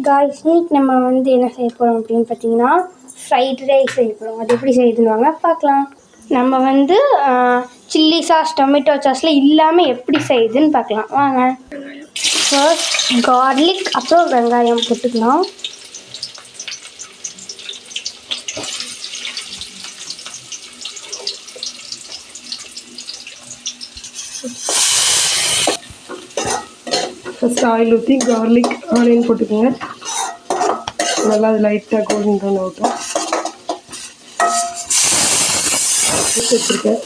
Guys இன்னைக்கு நம்ம வந்து என்ன செய்ய போகிறோம் அப்படின்னு பார்த்தீங்கன்னா ஃப்ரைட் ரைஸ் செய்ய போகிறோம். அது எப்படி செய்யுதுன்னு வாங்க பார்க்கலாம். நம்ம வந்து சில்லி சாஸ் டொமேட்டோ சாஸில் இல்லாமல் எப்படி செய்யுதுன்னு பார்க்கலாம் வாங்க. ஃபர்ஸ்ட் கார்லிக் அப்புறம் வெங்காயம் போட்டுக்கலாம். ஃபஸ்ட் ஆயில் ஊற்றி கார்லிக் ஆனியன் போட்டுக்கோங்க. நல்லா அது லைட்டாக கோல்டன் ப்ரௌன் ஆகட்டும். வச்சுருக்கேன்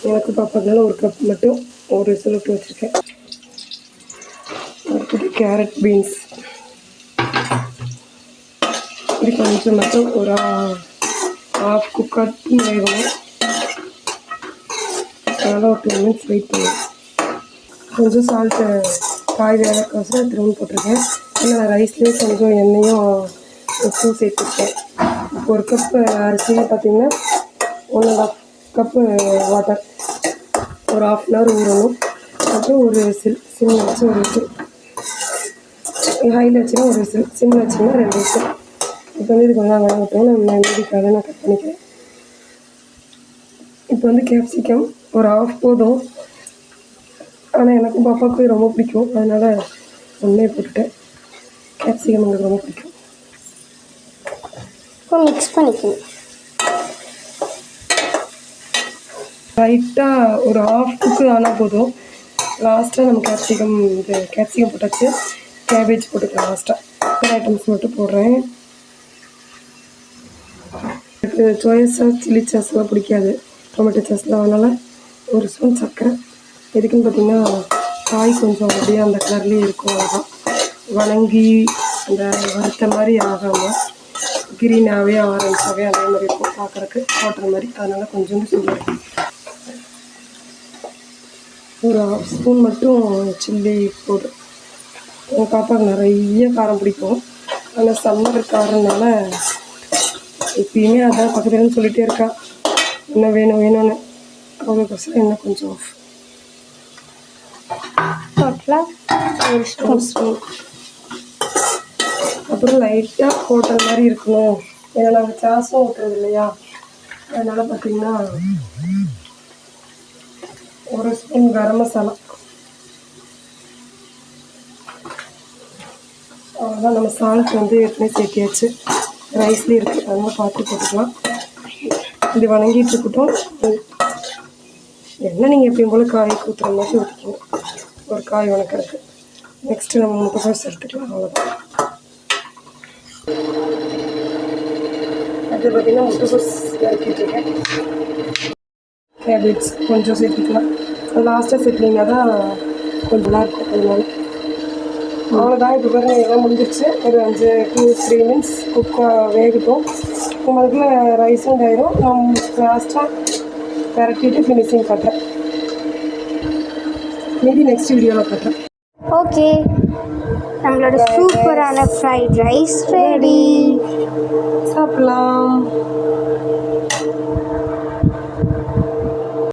எனக்கு பாப்பாக்கெல்லாம் ஒரு கப் மட்டும் ஒரு விசிலுக்கு வச்சுருக்கேன். அடுத்தது கேரட் பீன்ஸ் இப்படி கொஞ்சம் மட்டும் ஒரு ஹாஃப் குக்கர் வேகணும். அதனால் ஒரு 2 மினிட்ஸ் வெயிட் பண்ணுவேன். கொஞ்சம் சால்ட்டு காய் வேலைக்கோசரம் திரும்ப போட்டிருக்கேன். ஏன்னா நான் ரைஸ்லேயே கொஞ்சம் எண்ணெயும் உப்பும் சேர்த்துருக்கேன். இப்போ ஒரு கப்பு அரிசியில் பார்த்திங்கன்னா 1.5 கப்பு வாட்டர் ஒரு 1/2 hour ஊறணும். அப்புறம் ஒரு விசில் சிம்மில் வச்சு ஒரு விசில், ஹையில் வச்சுன்னா ஒரு விசில், சிம்மில் வச்சிங்கன்னா 2 விசில். இப்போ வந்து இது கொஞ்சம் வேகட்டும். நம்ம மீதிக்காக நான் கட் பண்ணிக்கிறேன். இப்போ வந்து கேப்சிகம் ஒரு 1/2 போதும். ஆனால் எனக்கும் பாப்பாவுக்கும் ரொம்ப பிடிக்கும், அதனால் ஒன்றே போட்டுட்டேன். கேப்சிகம் எனக்கு ரொம்ப பிடிக்கும். இப்போ மிக்ஸ் பண்ணிக்கணும். லைட்டாக ஒரு 1/2 குக்கு ஆனால் போதும். லாஸ்ட்டாக நம்ம கேப்சிகம் போட்டாச்சு. கேபேஜ் போட்டுக்கலாம் லாஸ்ட்டாக. இந்த ஐட்டம்ஸ் மட்டும் போடுறேன். எனக்கு சோயா சாஸ் சில்லி சாஸ்லாம் பிடிக்காது, டொமேட்டோ சாஸ்லாம். அதனால் ஒரு ஸ்பூன் சர்க்கரை. எதுக்குன்னு பார்த்திங்கன்னா காய் கொஞ்சம் அப்படியே அந்த கலர்லேயே இருக்கும். அதான் வணங்கி அந்த வறுத்த மாதிரி ஆகாமல் க்ரீனாகவே ஆரஞ்சாகவே அதே மாதிரி இருக்கும் பார்க்குறக்கு வாட்டர் மாதிரி. அதனால் கொஞ்சோண்டு சுகர், ஒரு 1/2 ஸ்பூன் மட்டும் சில்லி பவுடர். எங்கள் பாப்பாவுக்கு நிறைய காரம் பிடிக்கும். ஆனால் சம்மர் காரனால எப்பயுமே அதான் பக்கத்துலன்னு சொல்லிகிட்டே இருக்கா, என்ன வேணும் வேணும்னு. அதுக்கோசரம் என்ன கொஞ்சம் ஒரு ஸ்பூன். அப்புறம் லைட்டாக ஹோட்டல் மாதிரி இருக்கணும். ஏன்னா நாங்கள் சாஸும் ஊற்றுறது இல்லையா, அதனால் பார்த்திங்கன்னா ஒரு ஸ்பூன் கரம் மசாலா. அவ்வளோதான். நம்ம சால்ட் வந்து ஏற்கனவே சேர்த்தியாச்சு, ரைஸ்லேயே இருக்குது, அதனால் பார்த்து போட்டுக்கலாம். இது வணங்கிட்டு இருக்கட்டும். என்ன நீங்கள் எப்பயும் போல் காய் ஊற்றுற மாதிரி ஊற்றிக்கணும். ஒரு காய் வணக்கிறதுக்கு. நெக்ஸ்ட்டு நம்ம முட்டைக்கோஸ் எடுத்துக்கலாம். அவ்வளோதான். அது பார்த்திங்கன்னா முட்டைக்கோஸ் இறக்கிட்டுருக்கேன். கேபேஜ் கொஞ்சம் சேர்த்துக்கலாம். லாஸ்ட்டாக சேர்த்திங்கன்னா தான் கொஞ்சம் நல்லாயிருக்கும். அதனால அவ்வளோதான். இப்போ பாருங்கள் எல்லாம் முடிஞ்சிருச்சு. ஒரு 2-3 மினிட்ஸ் வேகட்டும். நம்ம அதுக்குள்ளே ரைஸும் ஆயிரும். நம்ம லாஸ்ட்டாக பரட்டிட்டு ஃபினிஷிங் காட்டுறேன். மீதி நெக்ஸ்ட் வீடியோவில் காட்டுறேன். ஓகே, நம்மளோட சூப்பரான ஃப்ரைட் ரைஸ் ரெடி. சாப்பிடலாம்.